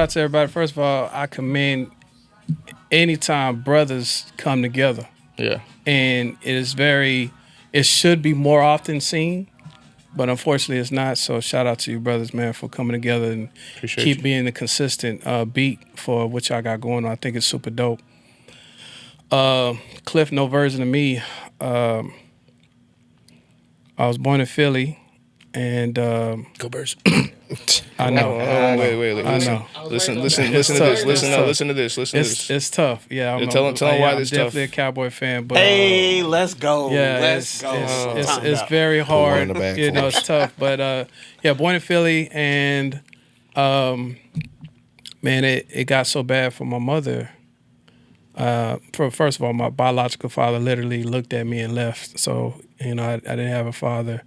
out to everybody. First of all, I commend anytime brothers come together. Yeah. And it should be more often seen, but unfortunately it's not. So shout out to you brothers, man, for coming together and keep being the consistent beat for what y'all got going on. I think it's super dope. Cliff, no version of me. I was born in Philly, and Go Bears. I know. Wait. Listen to this. It's tough. Yeah, Tell them why this I'm tough. definitely a Cowboy fan, but hey, let's go. yeah, let's go. It's very hard. You know, it's tough. But yeah, born in Philly, and man, it got so bad for my mother. First of all, my biological father literally looked at me and left. So you know, I didn't have a father.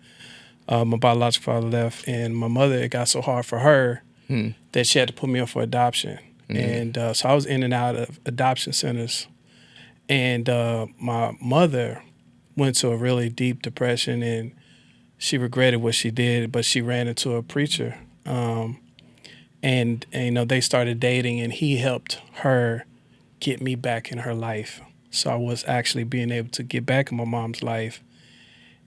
My biological father left, and my mother, it got so hard for her that she had to put me up for adoption. And so I was in and out of adoption centers. And my mother went to a really deep depression, and she regretted what she did, but she ran into a preacher. And you know, they started dating, and he helped her get me back in her life. So I was actually being able to get back in my mom's life.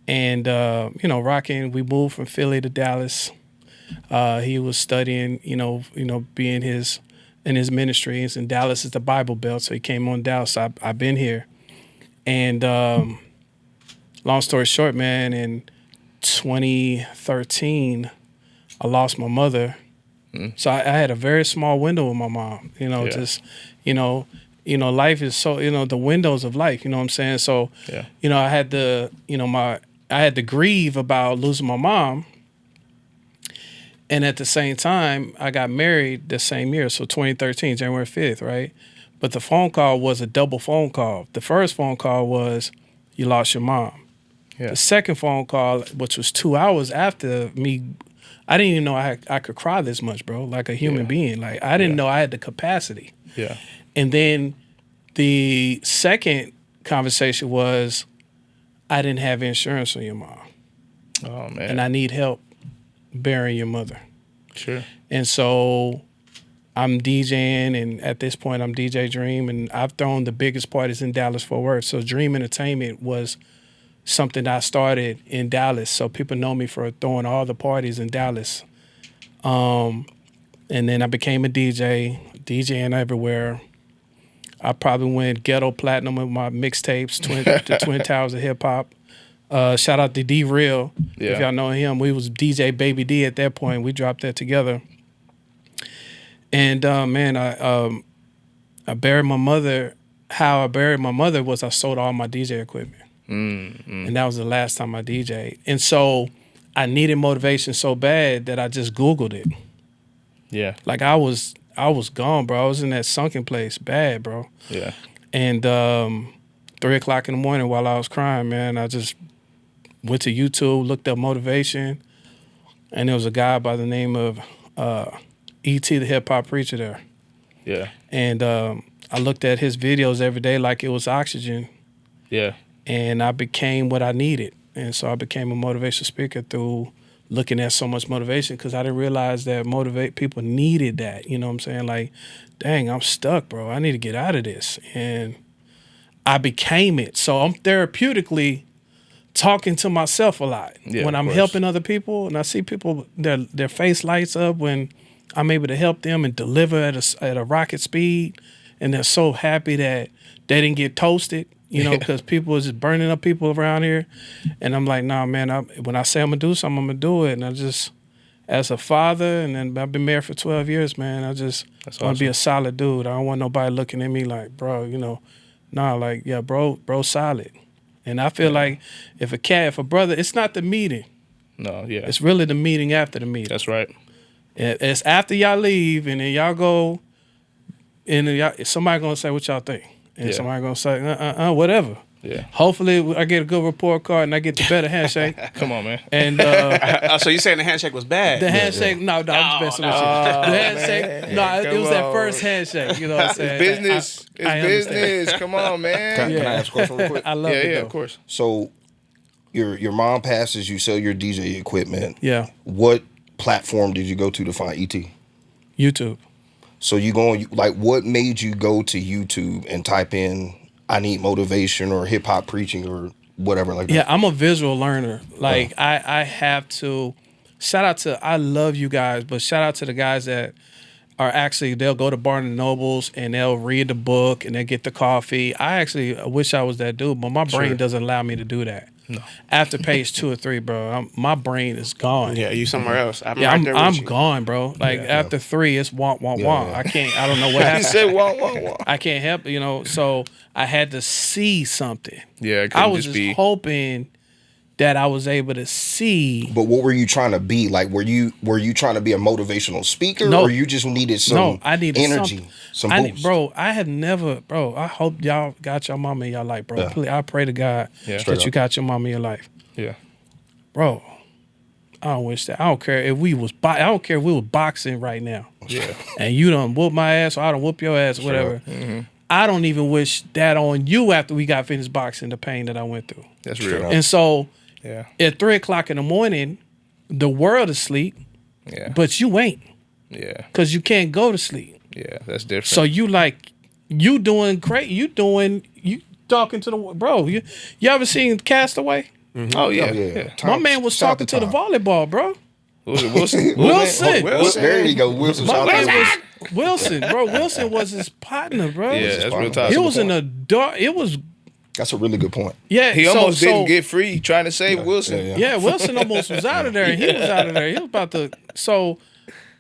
And, you know, rocking, we moved from Philly to Dallas. He was studying, being in his ministries. And Dallas is the Bible Belt, so he came on Dallas. So I've been here. And long story short, man, in 2013, I lost my mother. So I had a very small window with my mom, life is so, the windows of life, you know what I'm saying? So, I had I had to grieve about losing my mom. And at the same time, I got married the same year, so 2013, January 5th, right? But the phone call was a double phone call. The first phone call was, you lost your mom. Yeah. The second phone call, which was 2 hours after me, I didn't even know I could cry this much, bro, like a human being. Like, I didn't know I had the capacity. Yeah. And then the second conversation was, I didn't have insurance on your mom. Oh, man. And I need help burying your mother. Sure. And so I'm DJing, and at this point I'm DJ Dream, and I've thrown the biggest parties in Dallas Fort Worth. So Dream Entertainment was something I started in Dallas. So people know me for throwing all the parties in Dallas. And then I became a DJ, DJing everywhere. I probably went ghetto platinum with my mixtapes, the Twin Towers of Hip Hop. Shout out to D Real, if y'all know him. We was DJ Baby D at that point. We dropped that together. And man, I buried my mother. How I buried my mother was I sold all my DJ equipment, and that was the last time I DJed. And so I needed motivation so bad that I just Googled it. Yeah, like I was gone, bro. I was in that sunken place, bad, bro. Yeah. And 3 o'clock in the morning while I was crying, man, I just went to YouTube, looked up motivation, and there was a guy by the name of E.T. the hip hop preacher there. Yeah. And I looked at his videos every day like it was oxygen. Yeah. And I became what I needed. And so I became a motivational speaker through looking at so much motivation, because I didn't realize that people needed that. You know what I'm saying? Like, dang, I'm stuck, bro. I need to get out of this. And I became it. So I'm therapeutically talking to myself a lot. When I'm helping other people and I see people, their face lights up when I'm able to help them and deliver at a rocket speed, and they're so happy that they didn't get toasted. Because people is just burning up people around here. And I'm like, nah, man, when I say I'm going to do something, I'm going to do it. And I just, as a father, and then I've been married for 12 years, man, I just want to be a solid dude. I don't want nobody looking at me like, bro, bro, solid. And I feel like if a brother, it's not the meeting. No, yeah. It's really the meeting after the meeting. That's right. It's after y'all leave, and then y'all go, and somebody going to say what y'all think. And somebody gonna say, whatever. Yeah. Hopefully I get a good report card and I get the better handshake. Come on, man. And so you saying the handshake was bad? The handshake, no, I'm just messing with you. The handshake, it was that first handshake. You know what I'm saying? It's business. Come on, man. Can I ask a question real quick? I love it. Yeah, of course. So your mom passes, you sell your DJ equipment. Yeah. What platform did you go to find ET? YouTube. So you going like what made you go to YouTube and type in I need motivation or hip hop preaching or whatever like that? Yeah, I'm a visual learner. Like I have to shout out to I love you guys, but shout out to the guys that are actually they'll go to Barnes and Nobles and they'll read the book and they get the coffee. I wish I was that dude, but my brain doesn't allow me to do that. No. After page 2 or 3, bro, my brain is gone. Yeah, you somewhere else. I'm gone, bro. Like after 3, it's womp womp womp. I don't know what happened. He said womp womp womp. I can't help, so I had to see something. Yeah, I was just hoping that I was able to see. But what were you trying to be? Like, were you trying to be a motivational speaker, or you just needed some I needed energy, some boost? Bro, I had never, I hope y'all got your mama in your life, bro. Please, I pray to God that you got your mama in your life. Yeah. Bro, I don't wish that. I don't care if we was boxing right now. Yeah. And you done whoop my ass or I done whoop your ass or whatever. Mm-hmm. I don't even wish that on you after we got finished boxing, the pain that I went through. That's real. And so at 3 o'clock in the morning, the world is asleep, but you ain't. Yeah. Because you can't go to sleep. Yeah, that's different. So you doing great. You talking to the, bro, you ever seen Castaway? Mm-hmm. Oh, yeah. My man was talking to the volleyball, bro. Wilson. There you go. Wilson. Wilson, bro. Wilson was his partner, bro. Yeah, that's real tough. He was in the dark. That's a really good point. Yeah, he almost didn't get free trying to save Wilson. Yeah, Wilson almost was out of there, and he was out of there. He was about to. So,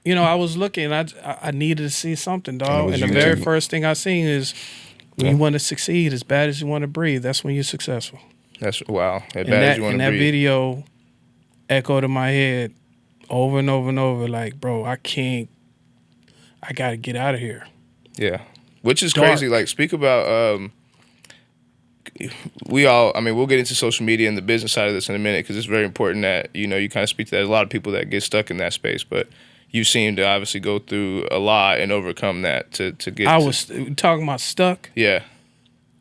I was looking. I needed to see something, dog. And the very first thing I seen is when you want to succeed as bad as you want to breathe. That's when you're successful. That's wow. As bad as you want to breathe. And that video echoed in my head over and over and over. Like, bro, I got to get out of here. Yeah. Which is crazy. Like, speak about, we'll get into social media and the business side of this in a minute because it's very important that, you kind of speak to that. There's a lot of people that get stuck in that space, but you seem to obviously go through a lot and overcome that to get I was talking about stuck. Yeah.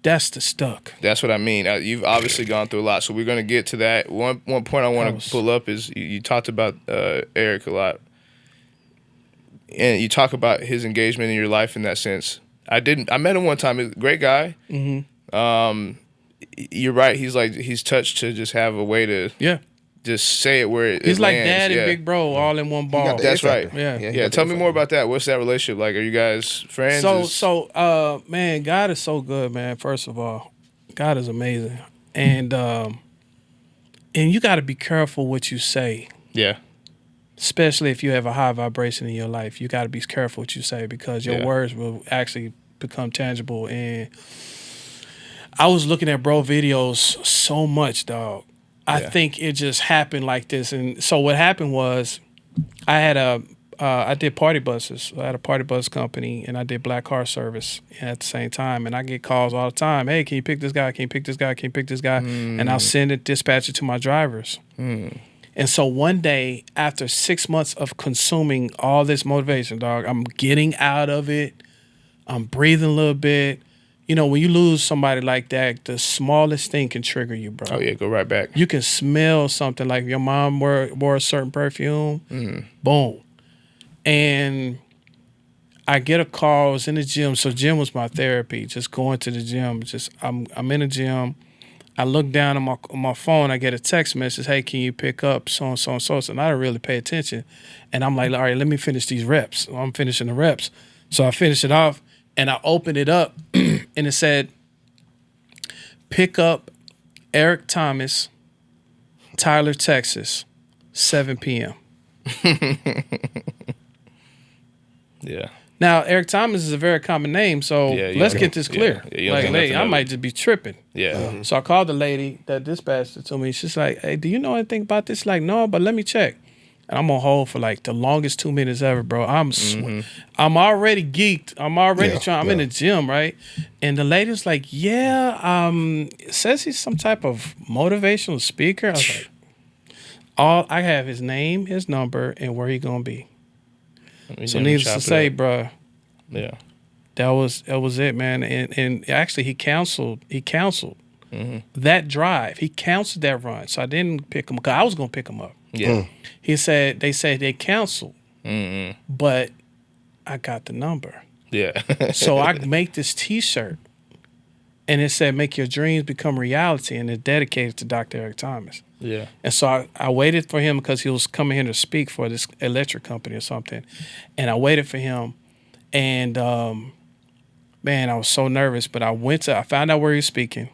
That's the stuck. That's what I mean. You've obviously gone through a lot, so we're going to get to that. One point I want to pull up is you talked about Eric a lot. And you talk about his engagement in your life in that sense. I met him one time. He's a great guy. Mm-hmm. You're right. He's touched to just have a way to just say it where it He's like lands. dad and big bro all in one ball. That's right. Yeah. Tell me more about that. What's that relationship like? Are you guys friends? So, man, God is so good, man. First of all, God is amazing, and you got to be careful what you say. Yeah. Especially if you have a high vibration in your life, you got to be careful what you say because your words will actually become tangible. And I was looking at bro videos so much, dog. I think it just happened like this. And so what happened was I did party buses. I had a party bus company and I did black car service at the same time. And I get calls all the time. Hey, can you pick this guy? Can you pick this guy? Can you pick this guy? And I'll send it, dispatch it to my drivers. And so one day, after 6 months of consuming all this motivation, dog, I'm getting out of it. I'm breathing a little bit. When you lose somebody like that, the smallest thing can trigger you, bro. Oh, yeah, go right back. You can smell something like your mom wore a certain perfume. Boom. And I get a call. I was in the gym. So gym was my therapy, just going to the gym. I'm in the gym. I look down on my phone. I get a text message. Hey, can you pick up so and so and so? And I don't really pay attention. And I'm like, all right, let me finish these reps. I'm finishing the reps. So I finish it off, and I open it up, and it said, pick up Eric Thomas, Tyler, Texas, 7 p.m. Yeah. Now, Eric Thomas is a very common name, so let's get this clear. I might just be tripping. Yeah. So I called the lady that dispatched it to me. She's like, hey, do you know anything about this? Like, no, but let me check. And I'm on hold for like the longest 2 minutes ever, bro. I'm already geeked. I'm already trying. I'm in the gym, right? And the lady's like, it says he's some type of motivational speaker. I was like, I have his name, his number, and where he gonna be. So needless to say, bro, that was it, man. And actually, he canceled that drive. He canceled that run. So I didn't pick him because I was gonna pick him up. Yeah. They said they canceled, but I got the number. Yeah. So I make this T-shirt, and it said, "Make your dreams become reality," and it's dedicated to Dr. Eric Thomas. Yeah. And so I waited for him because he was coming here to speak for this electric company or something. And I waited for him. And, man, I was so nervous. But I found out where he was speaking.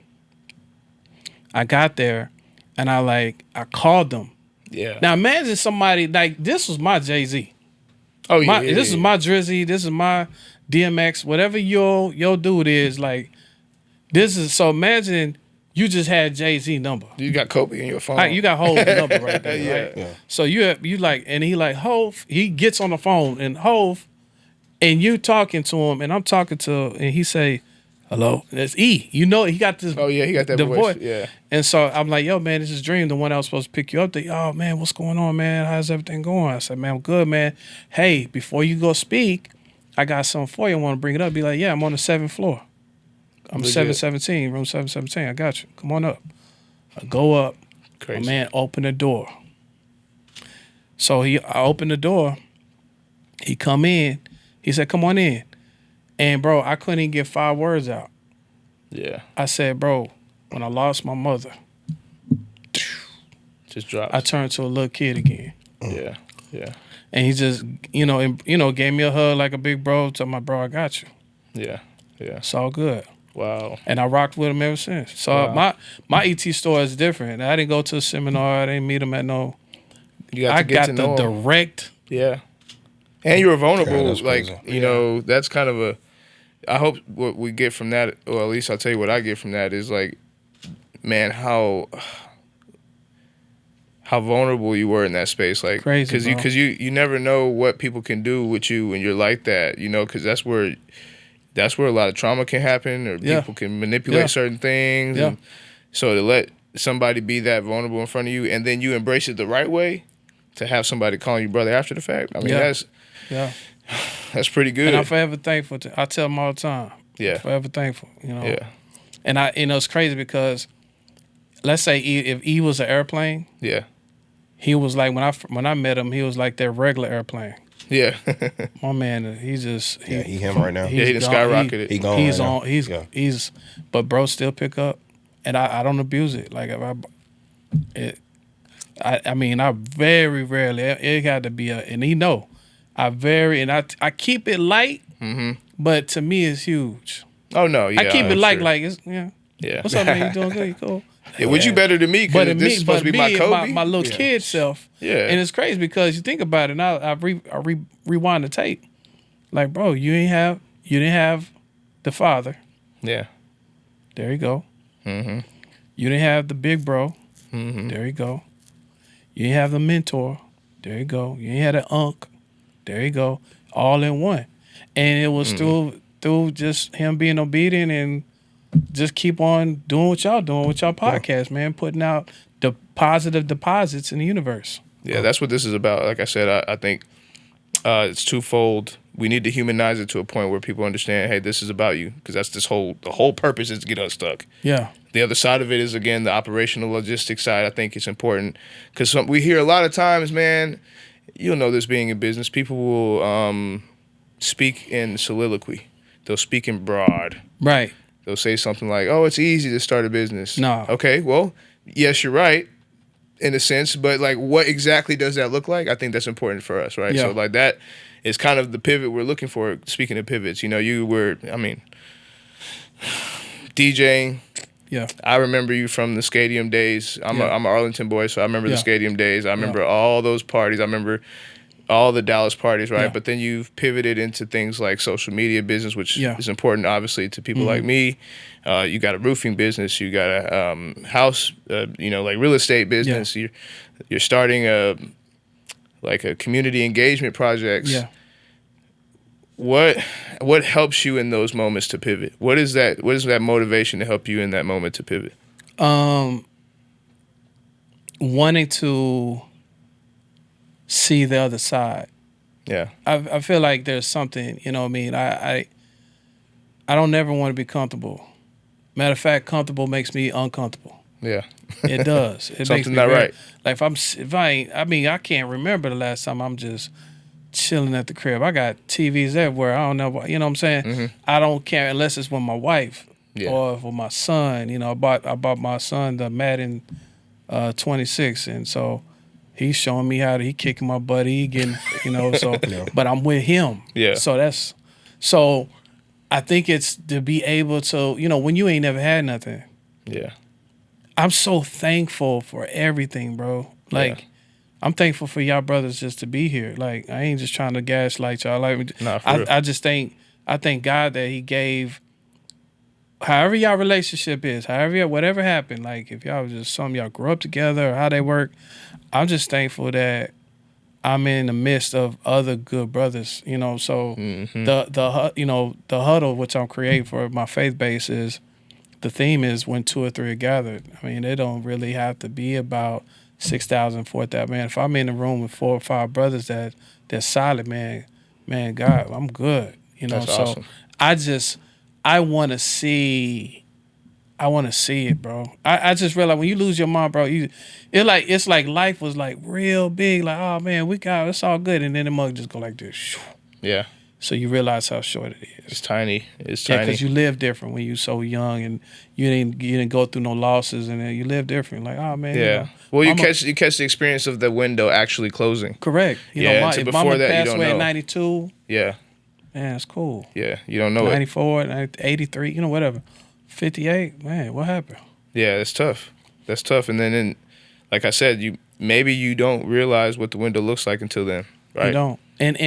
I got there, and I called them. Yeah. Now, imagine somebody, like, this was my Jay-Z. Oh, yeah. This is my Drizzy. This is my DMX. Whatever your dude is, like, so imagine you just had Jay-Z number. You got Kobe in your phone. You got Hove's number right there, Yeah. right? Yeah. So you like, and he like, Hove, he gets on the phone, and Hove, and you talking to him, and I'm talking to, and he say, hello, and it's E. You know, he got this. Oh, yeah, he got that the voice. Yeah. And so I'm like, yo, man, this is Dream, the one I was supposed to pick you up. Oh, man, what's going on, man? How's everything going? I said, man, I'm good, man. Hey, before you go speak, I got something for you. I want to bring it up. Be like, yeah, I'm on the 7th floor. I'm Legit. 717, room 717. I got you. Come on up. I go up. Crazy. My man opened the door. So I opened the door. He come in. He said, come on in. And, bro, I couldn't even get 5 words out. Yeah. I said, bro, when I lost my mother, Just dropped. I turned to a little kid again. Yeah. Yeah. And he just, gave me a hug like a big bro. Told my bro, I got you. Yeah. Yeah. It's all good. Wow. And I rocked with him ever since. So Wow. my ET story is different. I didn't go to a seminar. I didn't meet him at no. You got to I get got to the know him. direct. Yeah. And you were vulnerable. Yeah, that's like, crazy. that's kind of I hope what we get from that, or at least I'll tell you what I get from that is like, man, how vulnerable you were in that space. Like, Crazy, because you never know what people can do with you when you're like that, because that's where a lot of trauma can happen, or Yeah. people can manipulate Yeah. certain things. Yeah. And so to let somebody be that vulnerable in front of you, and then you embrace it the right way, to have somebody calling you brother after the fact, I mean, Yeah. that's Yeah. pretty good. And I'm forever thankful. I tell him all the time. Yeah. I'm forever thankful. Yeah. And it's crazy because, let's say if E was an airplane, Yeah. he was like when I met him, he was like their regular airplane. Yeah. My man, he him right now. Yeah, he done gone. skyrocketed. He gone He's right now. on. Yeah. But bro, still pick up, and I don't abuse it. Like I mean, I very rarely. It got to be and he know. I keep it light, but to me it's huge. Oh no, yeah. I keep it I'm light, sure. like it's Yeah. What's up, man? You doing good? You cool? Yeah, what you better than me? But Because this is supposed to be my Kobe. my little kid self. Yeah. And it's crazy because you think about it. Now I rewind the tape. Like, bro, you didn't have the father. Yeah. There you go. Mm-hmm. You didn't have the big bro. Mm-hmm. There you go. You didn't have the mentor. There you go. You ain't had an unk. There you go. All in one. And it was through just him being obedient and just keep on doing what y'all doing with y'all podcast, man. Putting out the positive deposits in the universe. Yeah, that's what this is about. Like I said, I think it's twofold. We need to humanize it to a point where people understand, hey, this is about you, because that's the whole purpose is to get unstuck. Yeah. The other side of it is, again, the operational logistics side. I think it's important because we hear a lot of times, man, you'll know this being in business, people will speak in soliloquy. They'll speak in broad. Right. They'll say something like, oh, it's easy to start a business. No. Okay, well, yes, you're right in a sense, but like what exactly does that look like? I think that's important for us, right? Yeah. So like that is kind of the pivot we're looking for. Speaking of pivots, you were, DJing. Yeah. I remember you from the Skatium days. I'm an Arlington boy, so I remember the Skatium days. I remember all those parties. I remember all the Dallas parties, right? Yeah. But then you've pivoted into things like social media business, which Yeah. is important, obviously, to people like me. You got a roofing business. You got a house, like real estate business. Yeah. You're starting a community engagement projects. Yeah. What helps you in those moments to pivot? What is that motivation to help you in that moment to pivot? Wanting to see the other side. Yeah. I feel like there's something, I don't never want to be comfortable. Matter of fact, comfortable makes me uncomfortable. Yeah. It does. It makes Something me not very, right. Like I can't remember the last time I'm just chilling at the crib. I got TVs everywhere. I don't know, you know what I'm saying? Mm-hmm. I don't care unless it's with my wife Yeah. or with my son. You know, I bought my son the Madden 26, and so he's showing me how to, he kicking my butt, he getting, you know, so, but I'm with him. Yeah. So I think it's to be able to, you know, when you ain't never had nothing. Yeah. I'm so thankful for everything, bro. Like, I'm thankful for y'all brothers just to be here. Like, I ain't just trying to gaslight y'all. Like, Nah, for real. I thank God that he gave, however y'all relationship is, whatever happened, like if y'all was just something y'all grew up together or how they work, I'm just thankful that I'm in the midst of other good brothers, you know. So the huddle which I'm creating for my faith base is, the theme is when 2 or 3 are gathered. I mean, it don't really have to be about 6,000, 4,000. Man, if I'm in a room with 4 or 5 brothers that's solid, man, God, I'm good. You know, That's so awesome. I want to see it, bro. I just realized when you lose your mom, bro, it's like life was like real big. Like, oh man, it's all good, and then the mug just go like this. Yeah. So you realize how short it is. It's tiny. It's Yeah, tiny. because you live different when you so young, and you didn't go through no losses, and then you live different. Like, oh man, Yeah. you know, Well, you catch the experience of the window actually closing. correct. You Yeah, know, so if before mama that, you passed don't away know. at 92, Yeah. man, it's cool. Yeah. You don't know it. 94, 83, you know, whatever. 58, man, what happened? Yeah, it's tough. That's tough. And then, like I said, maybe you don't realize what the window looks like until then, right? You don't. And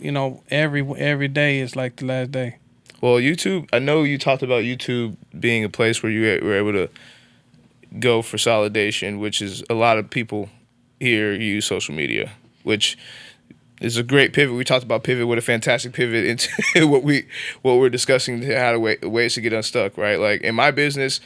you know, every day is like the last day. Well, YouTube, I know you talked about YouTube being a place where you were able to go for validation, which is a lot of people here use social media, which is a great pivot. We talked about pivot, what a fantastic pivot into what we're discussing, how to ways to get unstuck, right? Like in my business,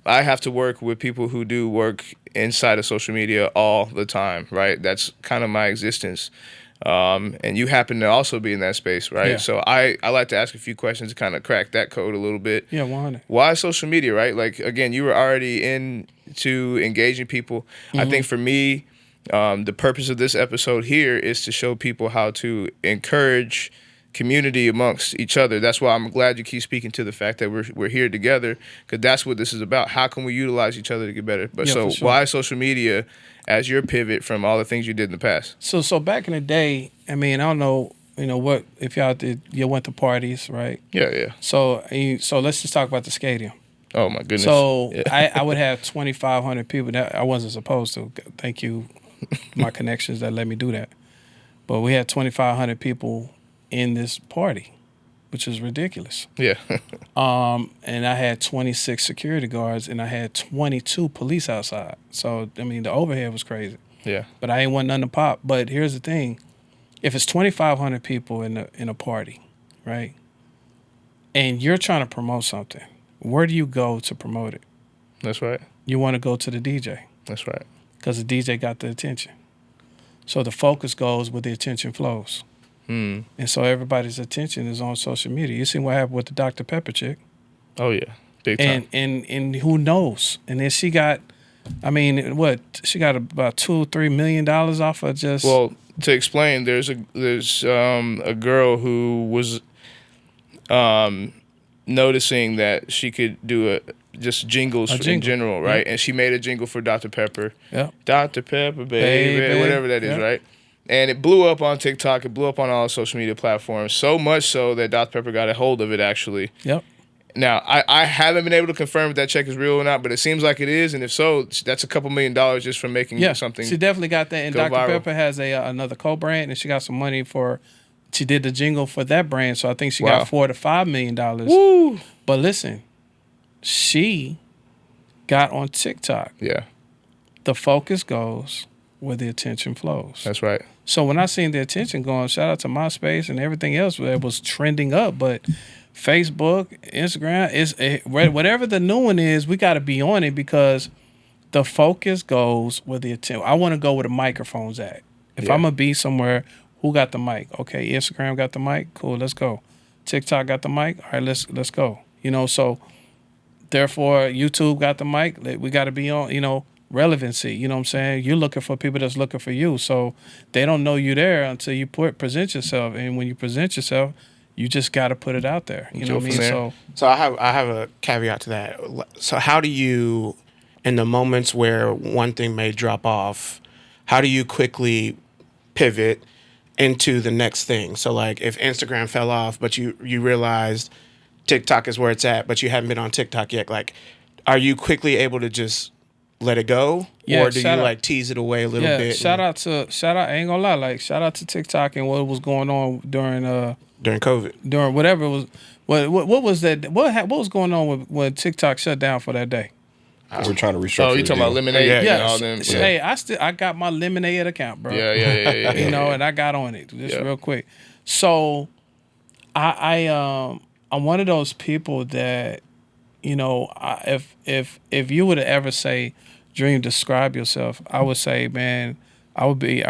I have to work with people who do work inside of social media all the time, right? That's kind of my existence. And you happen to also be in that space, right? Yeah. So I like to ask a few questions to kind of crack that code a little bit. Yeah, 100. Why social media, right? Like, again, you were already into engaging people. I think for me, the purpose of this episode here is to show people how to encourage community amongst each other. That's why I'm glad you keep speaking to the fact that we're here together, because that's what this is about. How can we utilize each other to get better? But Yeah, so for sure. why social media as your pivot from all the things you did in the past? So back in the day, I mean, I don't know, you know, what if you went to parties, right? Yeah. So let's just talk about the Skatium. Oh my goodness. So Yeah. I would have 2,500 people. That I wasn't supposed to. Thank you, my connections that let me do that. But we had 2,500 people in this party, which is ridiculous. Yeah. And I had 26 security guards, and I had 22 police outside. So I mean, the overhead was crazy. Yeah. But I ain't want none to pop. But here's the thing: if it's 2,500 people in a party, right, and you're trying to promote something, where do you go to promote it? That's right. You want to go to the DJ That's right. because the DJ got the attention. So the focus goes where the attention flows. And so everybody's attention is on social media. You seen what happened with the Dr. Pepper chick. Oh yeah. Big time. And who knows? And then she got, I mean, what? She got about $2-3 million off of just. Well, to explain, there's a girl who was noticing that she could do just jingles in general, right? Yeah. And she made a jingle for Dr. Pepper. Yeah. Dr. Pepper, baby, whatever that is, Yeah. right? And it blew up on TikTok. It blew up on all social media platforms, so much so that Dr. Pepper got a hold of it, actually. Yep. Now, I haven't been able to confirm if that check is real or not, but it seems like it is. And if so, that's a couple $1 million just from making something. She definitely got that. And go Dr. viral. Pepper has another co-brand, and she got some money she did the jingle for that brand. So I think she Wow. got $4 to $5 million. Woo! But listen, she got on TikTok. Yeah, The focus goes where the attention flows. that's right. So when I seen the attention going, shout out to MySpace and everything else that was trending up, but Facebook, Instagram, whatever the new one is, we got to be on it because the focus goes where the attention. I want to go where the microphone's at. If Yeah. I'm gonna be somewhere, who got the mic? Okay, Instagram got the mic. Cool, let's go. TikTok got the mic. All right, let's go. You know, so therefore YouTube got the mic. We got to be on. You know, relevancy. You know what I'm saying? You're looking for people that's looking for you. So they don't know you there until you present yourself. And when you present yourself, you just got to put it out there. You know what I mean? So I have a caveat to that. So how do you, in the moments where one thing may drop off, how do you quickly pivot into the next thing? So like if Instagram fell off, but you realized TikTok is where it's at, but you haven't been on TikTok yet, like, are you quickly able to just let it go? Yeah, or do you like tease it away a little bit? Shout out, I ain't gonna lie, like shout out to TikTok and what was going on during COVID. During whatever it was, what was that? What was going on when TikTok shut down for that day? We're trying to restructure. Oh, you talking about Lemonade? Yeah, and all them. Hey, I got my Lemonade account, bro. Yeah. You know, and I got on it just real quick. So, I'm one of those people that, you know, if you would ever say, Dream, describe yourself, I would say, man, I would be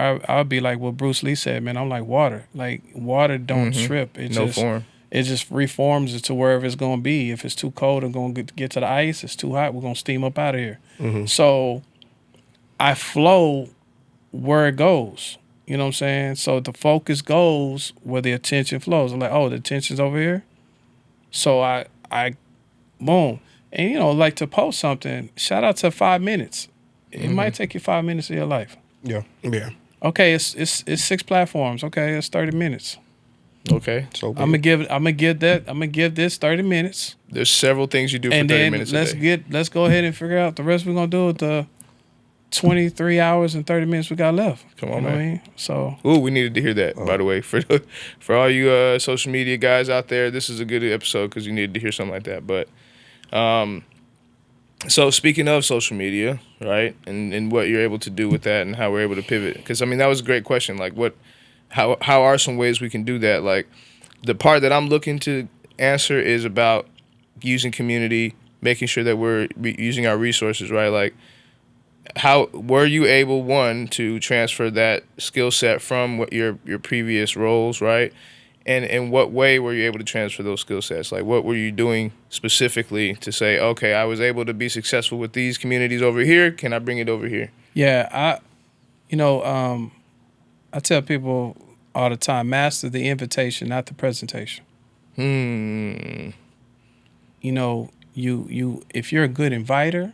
like what Bruce Lee said, man. I'm like water. Like water don't trip. It form. It just reforms it to wherever it's gonna be. If it's too cold, I'm gonna get to the ice. It's too hot, we're gonna steam up out of here. So I flow where it goes. You know what I'm saying? So the focus goes where the attention flows. I'm like, oh, the attention's over here. So I boom. And you know, like to post something, shout out to 5 minutes. It might take you 5 minutes of your life. Yeah. Okay, it's 6 platforms. Okay, it's 30 minutes. Okay. So I'm gonna give this 30 minutes. There's several things you do for And 30 then minutes a day. let's go ahead and figure out the rest we're gonna do with the 23 hours and 30 minutes we got left. Come on, you know man. What I mean? So Ooh, we needed to hear that, by the way. For all you social media guys out there, this is a good episode because you needed to hear something like that. But so speaking of social media, right, and what you're able to do with that and how we're able to pivot, because I mean that was a great question. Like, how are some ways we can do that? Like, the part that I'm looking to answer is about using community, making sure that we're using our resources, right? Like, how were you able, one, to transfer that skill set from what your previous roles, right? And in what way were you able to transfer those skill sets? Like, what were you doing specifically to say, okay, I was able to be successful with these communities over here. Can I bring it over here? yeah, I tell people all the time, master the invitation, not the presentation. You know, you if you're a good inviter,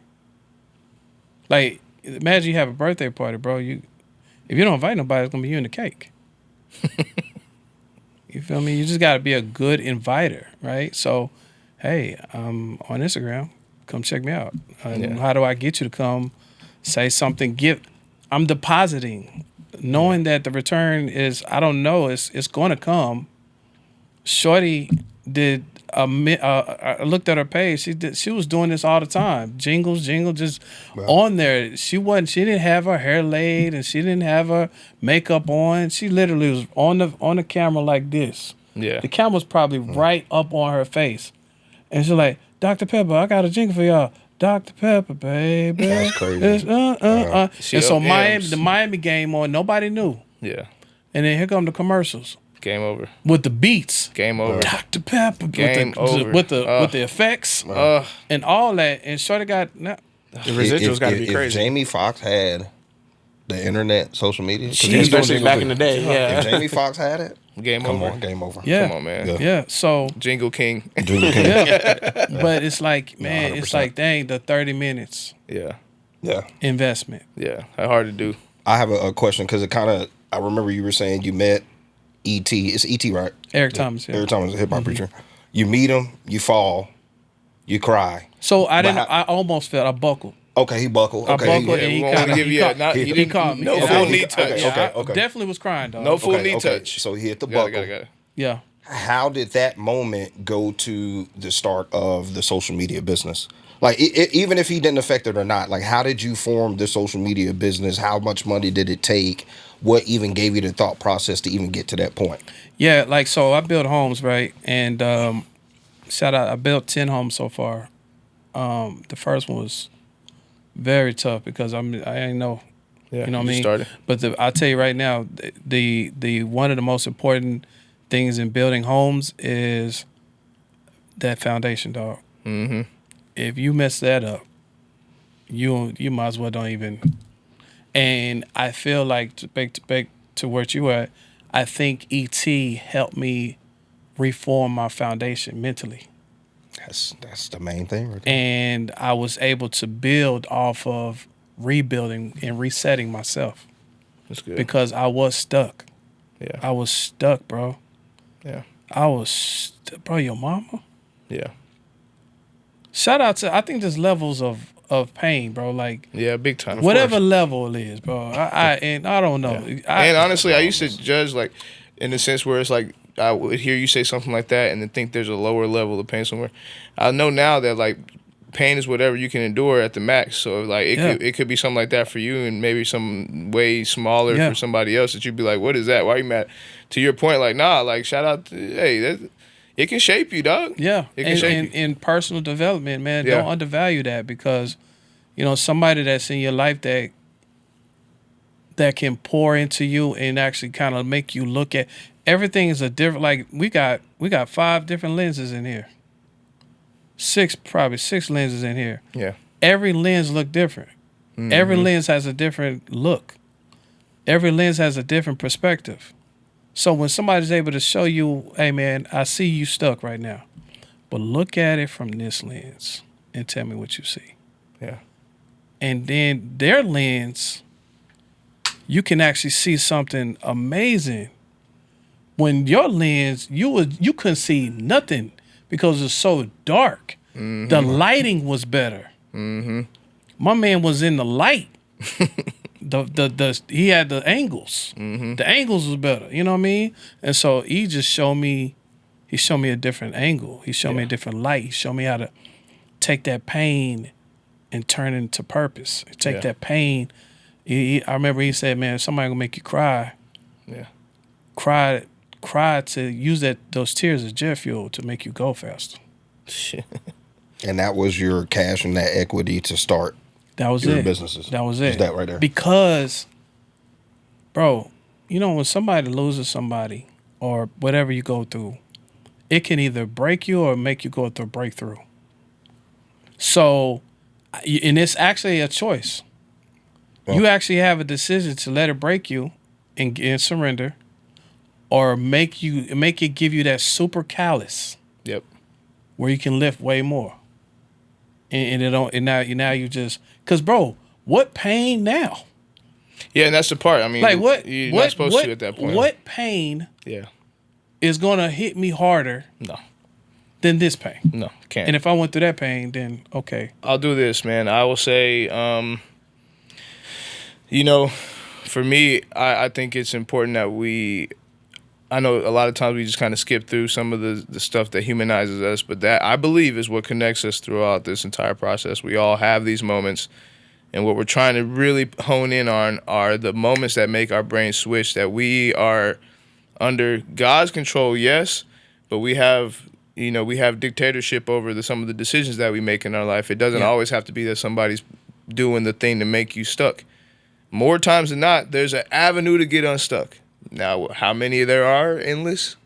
like imagine you have a birthday party, bro. If you don't invite nobody, it's gonna be you and the cake. You feel me? You just gotta be a good inviter, right? So, hey, on Instagram, come check me out. How do I get you to come? Say something. I'm depositing, knowing that the return is, I don't know, it's going to come. Shorty did I looked at her page. She was doing this all the time. Jingle, just on there. She didn't have her hair laid and she didn't have her makeup on. She literally was on the camera like this. Yeah. The camera was probably right up on her face. And she's like, Dr. Pepper, I got a jingle for y'all. Dr. Pepper, baby. That's crazy. And so M's. the Miami game on, nobody knew. Yeah. And then here come the commercials. Game over. With the beats. Game over. Dr. Pepper. Game over. With the effects. And all that. And Shorty got... The residuals got to be crazy. If Jamie Foxx had the internet, social media... Especially back in the day, yeah. If Jamie Foxx had it, Game come over. on, game over. Yeah. Come on, man. Yeah. So... Jingle King. Yeah. But it's like, man, 100%. it's like, dang, the 30 minutes Yeah. investment. Yeah. How hard to do. I have a question because I remember you were saying you met E.T. It's E.T., right? Eric Thomas, yeah. Eric Thomas, a hip-hop preacher. You meet him, you fall, you cry. So I almost felt, I buckled. Okay, he buckled. I Okay, buckled and we he won't kind of give you he caught me. no Yeah, full I- knee touch. I Okay. definitely was crying, dog. No full knee touch. So he hit the Got buckle. it. Yeah. How did that moment go to the start of the social media business? Like, even if he didn't affect it or not, like, how did you form the social media business? How much money did it take? What even gave you the thought process to even get to that point? Yeah, like, so I built homes, right? And shout out, I built 10 homes so far. The first one was very tough because I didn't know. Yeah, You know what I you mean? started. But I'll tell you right now, the one of the most important things in building homes is that foundation, dog. Mm-hmm. If you mess that up, you might as well don't even. And I feel like back to where you at, I think ET helped me reform my foundation mentally. That's the main thing right there. And I was able to build off of rebuilding and resetting myself. That's good. Because I was stuck. Yeah. I was stuck, bro. Yeah. Bro, your mama? Yeah. Shout out to, I think there's levels of pain, bro. Like, yeah, big time. Whatever level it is, bro. I don't know. Yeah. And honestly, I used to judge, like, in the sense where it's like, I would hear you say something like that and then think there's a lower level of pain somewhere. I know now that, like, pain is whatever you can endure at the max. So, like, it could be something like that for you and maybe some way smaller for somebody else that you'd be like, what is that? Why are you mad? To your point, like, nah, like, shout out to, hey, it can shape you, dog. Yeah. It can shape you. In personal development, man, don't undervalue that because, you know, somebody that's in your life that can pour into you and actually kind of make you look at everything is a different, like, we got 5 different lenses in here. 6 lenses in here. Yeah. Every lens look different. Mm-hmm. Every lens has a different look. Every lens has a different perspective. So when somebody's able to show you, hey man, I see you stuck right now, but look at it from this lens and tell me what you see. Yeah. And then their lens, you can actually see something amazing. When your lens, you couldn't see nothing because it's so dark. Mm-hmm. The lighting was better. Mm-hmm. My man was in the light. He had the angles. Mm-hmm. The angles was better. You know what I mean? And so he just showed me. He showed me a different angle. He showed me a different light. He showed me how to take that pain and turn it into purpose. Take that pain. I remember he said, "Man, if somebody gonna make you cry, cry to use those tears as jet fuel to make you go faster." And that was your cash and that equity to start. That was your it. Businesses. That was it. Is that right there? Because, bro, you know when somebody loses somebody or whatever you go through, it can either break you or make you go through a breakthrough. So, and it's actually a choice. Yeah. You actually have a decision to let it break you and surrender, or make it give you that super callus. Yep. Where you can lift way more. And now you just, cause bro, what pain now? Yeah, and that's the part. I mean, like what? You're not supposed to at that point. What pain? Yeah. Is gonna hit me harder? No. Than this pain? No, can't. And if I went through that pain, then okay. I'll do this, man. I will say, you know, for me, I think it's important that I know a lot of times we just kind of skip through some of the stuff that humanizes us, but that, I believe, is what connects us throughout this entire process. We all have these moments, and what we're trying to really hone in on are the moments that make our brain switch, that we are under God's control, yes, but we have dictatorship over some of the decisions that we make in our life. It doesn't always have to be that somebody's doing the thing to make you stuck. More times than not, there's an avenue to get unstuck. Now, how many there are? Endless.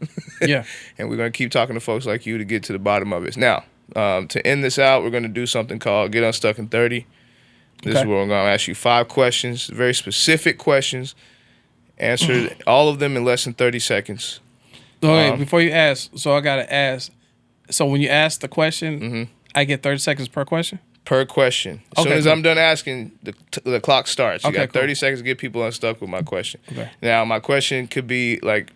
Yeah. And we're going to keep talking to folks like you to get to the bottom of it. Now, to end this out, we're going to do something called Get Unstuck in 30. This is where we're going to ask you 5 questions, very specific questions. Answer all of them in less than 30 seconds. Okay, before you ask, so I got to ask. So when you ask the question, I get 30 seconds per question? Per question. As soon as I'm done asking, the clock starts. You got 30 seconds to get people unstuck with my question. Okay. Now, my question could be like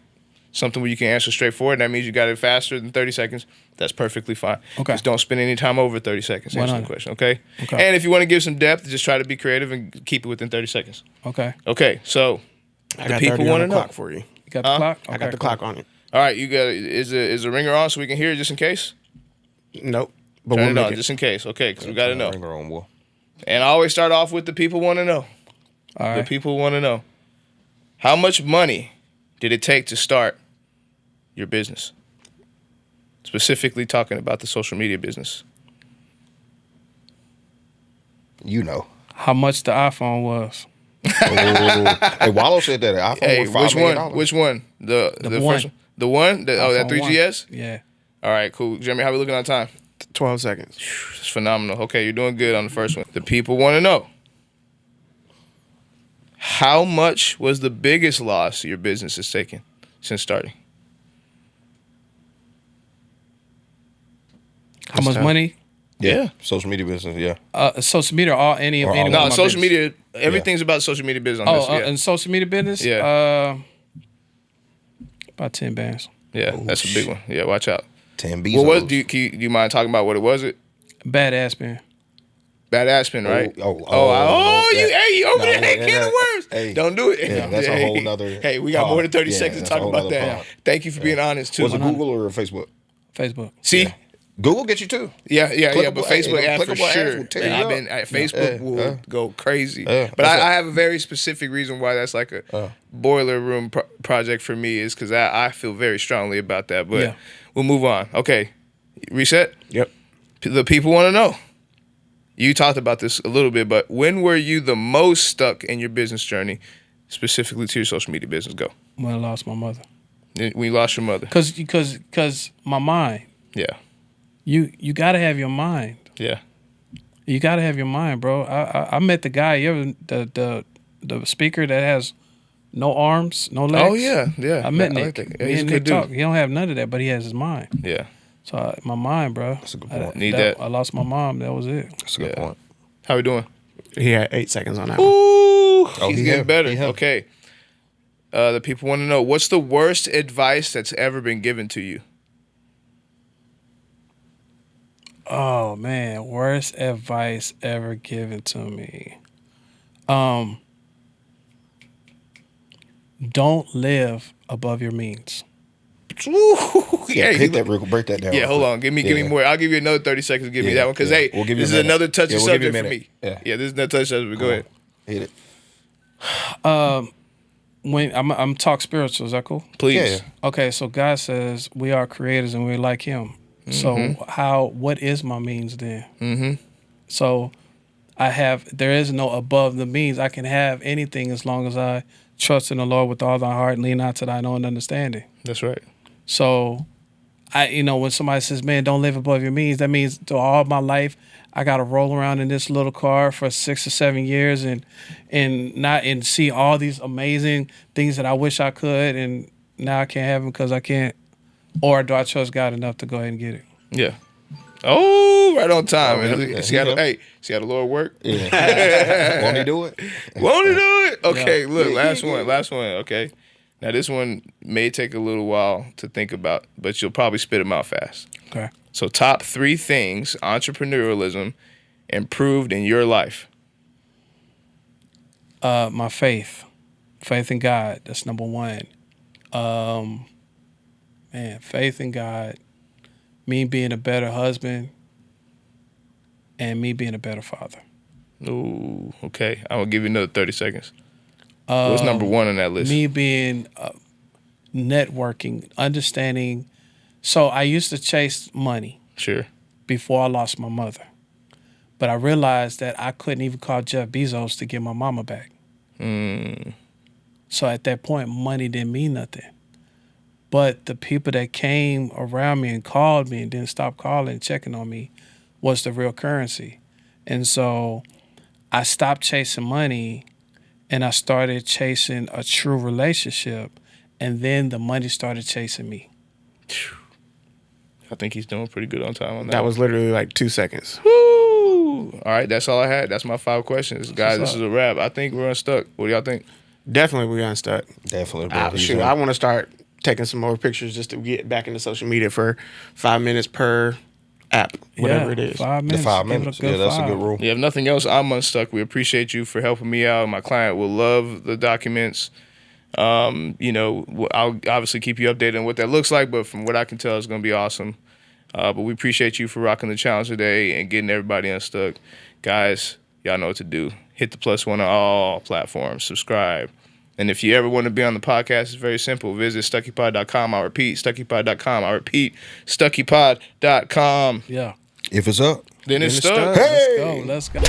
something where you can answer straightforward. That means you got it faster than 30 seconds. That's perfectly fine. Okay. Just don't spend any time over 30 seconds answering the question, okay? And if you want to give some depth, just try to be creative and keep it within 30 seconds. Okay. Okay, so I got people want to know. Clock for you. You got the clock? I got the clock on it. All right, you got it. Is the ringer on so we can hear it just in case? Nope. But Turn it on just in case, okay, because we got to know. Ringer on, boy. And I always start off with the people want to know. All right. The people want to know. How much money did it take to start your business? Specifically talking about the social media business. You know. How much the iPhone was. Hey, Wallow said that iPhone was $5 million. Which one? The one. first one? The one? That 3GS? Yeah. All right, cool. Jeremy, how we looking on time? 12 seconds. It's phenomenal. Okay, you're doing good on the first one. The people want to know, how much was the biggest loss your business has taken since starting? How much money? Yeah. Social media business, yeah. Social media, any Or one all- of No, my social business. media, everything's about social media business on this. Yeah. And social media business? Yeah. About 10 bands. Yeah, that's a big one. Yeah, watch out. 10 Bezos. Well, what do you mind talking about what it was? Badass, man. Bad Aspen, right? No, You over there, yeah, can of words. hey. Don't do it. Yeah, that's a whole nother Hey, we got more than 30 pod. seconds Yeah, to talk that's a about whole that. nother pod. Thank you for being honest too. Was it Google or Facebook? Facebook. See? Yeah. Google get you too. Yeah, but Clickable- Facebook hey, ad for clickable ads sure. will tear Yeah, you I've been up. Facebook will go crazy. Yeah, But that's I have a very specific reason why that's like a boiler room project for me is because I feel very strongly about that. But Yeah. we'll move on. Okay, reset. Yep. The people want to know. You talked about this a little bit, but when were you the most stuck in your business journey, specifically to your social media business? Go. When I lost my mother. When you lost your mother. Cause my mind. Yeah. You gotta have your mind. Yeah. You gotta have your mind, bro. I met the guy. You ever the speaker that has no arms, no legs? Oh yeah. I met I Nick. like that. Yeah, Me he's a and good Nick dude. talk. He don't have none of that, but he has his mind. Yeah. So my mind, bro. That's a good point. Need that. I lost my mom. That was it. That's a good Yeah. point. How we doing? He had 8 seconds on that one. Ooh, he's he getting him. better. He him. Okay. The people want to know, what's the worst advice that's ever been given to you? Oh man, worst advice ever given to me. Don't live above your means. Ooh, Yeah, hit that real quick. Break that down. Yeah, real hold quick. on. Give me more. I'll give you another 30 seconds to give me Yeah, that one. Because, yeah. hey, We'll give you this a is minute. another touchy Yeah, we'll give you subject a for minute. me. Yeah. This is another touchy subject. Go ahead. Hit it. When I'm talk spiritual, is that cool? Please. Yeah, yeah. Okay, so God says we are creators and we're like Him. So what is my means then? Mm-hmm. So there is no above the means. I can have anything as long as I trust in the Lord with all thy heart and lean not to thine own understanding. That's right. So when somebody says, man, don't live above your means, that means to all my life, I got to roll around in this little car for 6 or 7 years and see all these amazing things that I wish I could. And now I can't have them because I can't. Or do I trust God enough to go ahead and get it? Yeah. Oh, right on time. Oh, man. yeah. See how the Lord work? Yeah. Won't he do it? Won't he do it? Okay, Yeah. look, last one. Okay. Now, this one may take a little while to think about, but you'll probably spit them out fast. Okay. So, top 3 things entrepreneurialism improved in your life. My faith in God. That's number one. Faith in God, me being a better husband, and me being a better father. Ooh, okay. I'm going to give you another 30 seconds. What's number 1 on that list? Me being networking, understanding. So I used to chase money Sure. before I lost my mother. But I realized that I couldn't even call Jeff Bezos to get my mama back. So at that point, money didn't mean nothing. But the people that came around me and called me and didn't stop calling and checking on me was the real currency. And so I stopped chasing money and I started chasing a true relationship. And then the money started chasing me. I think he's doing pretty good on time on that. That was literally like 2 seconds. Woo! All right, that's all I had. That's my 5 questions. Guys, this up? is a wrap. I think we're unstuck. What do y'all think? Definitely, we unstuck. Definitely. Bro. Shoot, I want to start taking some more pictures just to get back into social media for 5 minutes per app, whatever it is. 5 The minutes. 5 Give it minutes. a good Yeah, that's a 5. good rule. Yeah, if nothing else, I'm unstuck. We appreciate you for helping me out. My client will love the documents. I'll obviously keep you updated on what that looks like, but from what I can tell, it's going to be awesome. But we appreciate you for rocking the challenge today and getting everybody unstuck. Guys, y'all know what to do. Hit the +1 on all platforms. Subscribe. And if you ever want to be on the podcast, it's very simple. Visit Stuckypod.com. I'll repeat, Stuckypod.com. I'll repeat, Stuckypod.com. Yeah. If it's up. Then it's Then it's stuck. stuck. Hey! Let's go.